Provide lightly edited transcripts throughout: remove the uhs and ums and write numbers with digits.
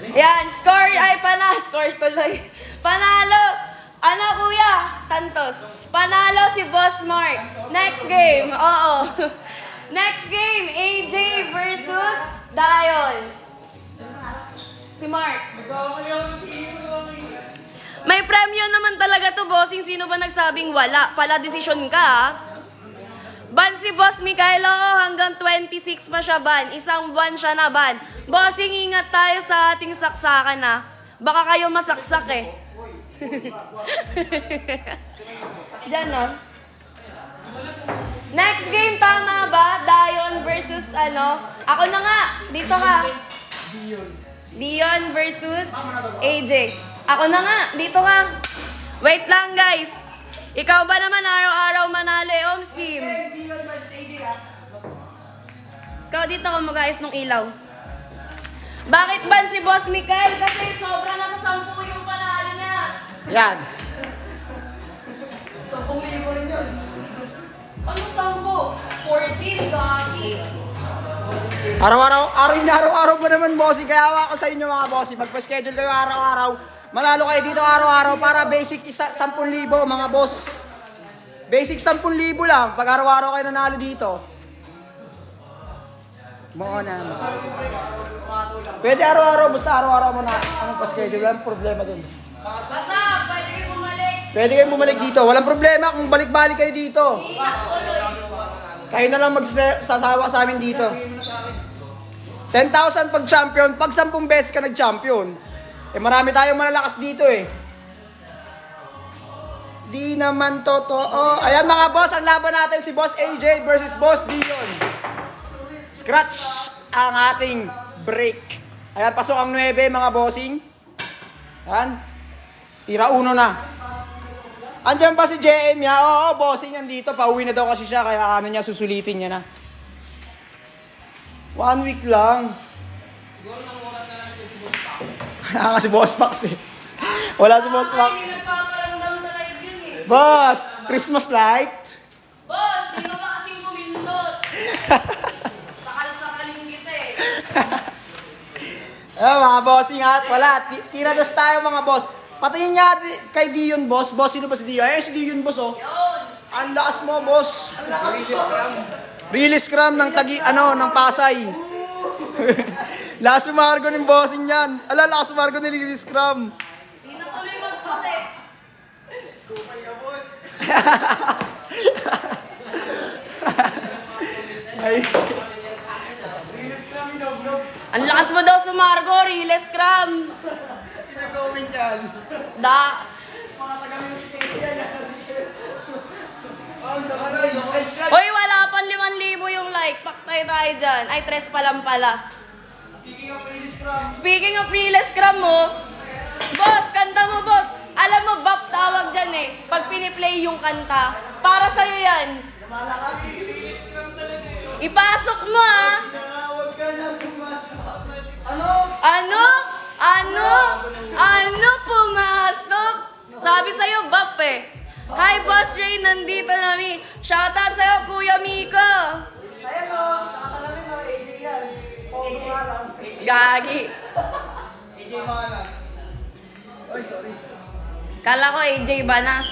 Yan, score, ay score tuloy. Panalo, ano kuya? Tantos. Panalo si Boss Mark. Next game, oo. Next game, AJ versus Dion. Si Mark. May premyo naman talaga to, bossing. Sino ba nagsabing wala? Pala desisyon ka, ha? Ban si Boss Mikaelo, hanggang 26 pa siya ban. Isang buwan siya na ban. Bossing, ingat tayo sa ating saksakan, ha? Baka kayo masaksak, eh. Diyan, no? Next game, tama ba? Dion versus ano? Ako na nga. Dito ka. Dion versus AJ. Ako na nga. Dito ka. Wait lang, guys. Ikaw ba naman araw-araw manalo, Omsim? Ikaw dito ka mag-ayos ng ilaw. Bakit ban si Boss Mikael? Kasi sobra na sa 10 yung panalo niya. Yan. 10,000 rin yun. Ano 10? 14, gagi. Araw-araw ba naman, bossy? Kaya ako sa inyo, mga bossy. Magpa-schedule kayo araw-araw. Manalo kayo dito araw-araw para basic 10,000, mga boss. Basic 10,000 lang. Pag araw-araw kayo nanalo dito. Mga na. Pwede araw-araw, basta araw-araw mo na ang pa-schedule. Walang problema dun. Basta, pwede kayo bumalik. Pwede kayo bumalik dito. Walang problema kung balik-balik kayo dito. Kayo na lang magsasawa sa amin dito. 10,000 pag champion, pag 10 beses ka nag-champion. Eh marami tayong malalakas dito eh. Di naman totoo. Ayan mga boss, ang laban natin si Boss AJ versus Boss Dion. Scratch ang ating break. Ayan, pasok ang 9 mga bossing. Ayan. Tira 1 na. Andiyan pa si JM niya. Oo, bossing nandito. Pauwi na daw kasi siya, kaya ano niya, susulitin niya na. 1 week lang. Wala si Boss Max eh. Wala si Boss Max. Hindi nagpaparamdam sa live yun eh. Boss, Christmas light. Boss, sino ba kasing pumindot? Sakal-sakaling kita eh. Mga bossing at wala. Tira dos tayo mga boss. Patingin nga kay Dion, boss. Boss, sino ba si Dion? Ayun si Dion, boss, oh. Yun. Ang lakas mo, boss. Ang lakas mo. Release scrum ng ng Pasay. Lakas sumargo ng bossing yan. Lakas sumargo ng release scrum. Di na tuloy magputi. Kupay ka, boss. Release scrum, inoblob. Ang lakas mo daw sumargo, release scrum. Pinag-comment yan. Mga taga-min si Casey yan. Uy, wala pang 5,000 yung like. Paktay tayo dyan. Ay, 3 pa lang pala. Speaking of release scrum mo, boss, kanta mo, boss. Alam mo, bap tawag dyan eh. Pag piniplay yung kanta, para sa'yo yan. Ipasok mo, ha? Ano pumasok? Sabi sa'yo, bap eh. Hi, Boss Ray, nandito nami. Shoutout sa'yo, Kuya Miko. Ayan o, nakasalamin mo, AJ yan. Pogo nga lang. Gagi. AJ Manas. Oy, sorry. Kala ko AJ Banas.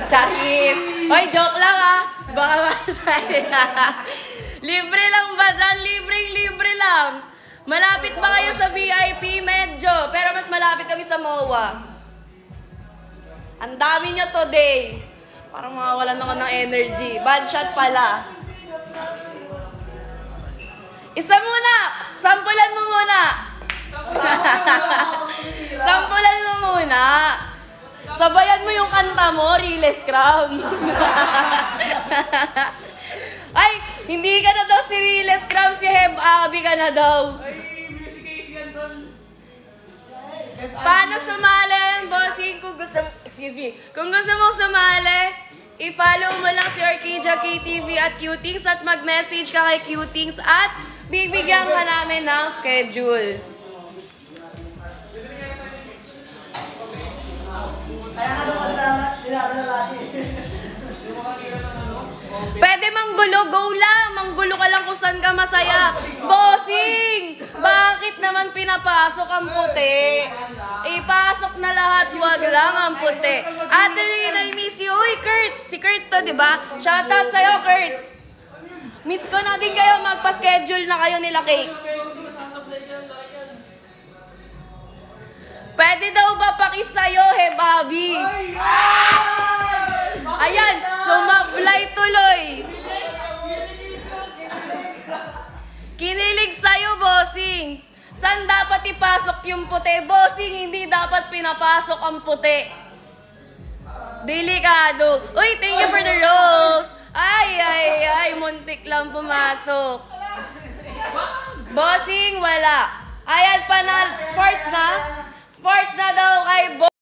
Charis. Oy, joke lang ha. Baka matay na. Libre lang ba dyan? Libre lang. Malapit ba kayo sa VIP? Medyo. Pero mas malapit kami sa MOA. Ang dami nyo today. Parang mawawalan ako ng energy. Bad shot pala. Isa muna. Sampulan mo muna. Sampulan mo muna. Sabayan mo yung kanta mo, release scrum. Ay, hindi ka na daw si release scrum, si Heb Abi ka na daw. Ay, music case yan doon. Paano sumali, bossing? Kung gusto mong sumali, i-follow mo lang si Orchidia KTV at Qtings at mag-message ka kay Qtings at bibigyan ka namin ng schedule. Pwede manggulo, go lang. Manggulo ka lang kung saan ka masaya. Bossing! Bakit naman pinapasok ang puti? Ipasok na lahat, wag lang ang puti. Ate Rina, I miss you. Uy, Kurt! Si Kurt to, di ba? Shoutout sa'yo, Kurt! Miss ko na din kayo, magpa-schedule na kayo nila cakes. Pwede daw ba pakisayo, he, Bobby? Ayan, sumablay tuloy. Kinilig sa'yo, bossing. Saan dapat ipasok yung puti? Bossing, hindi dapat pinapasok ang puti. Delikado. Uy, thank you for the rose. Ay, muntik lang pumasok. Bossing, wala. Ayan, panal. Sports na daw kay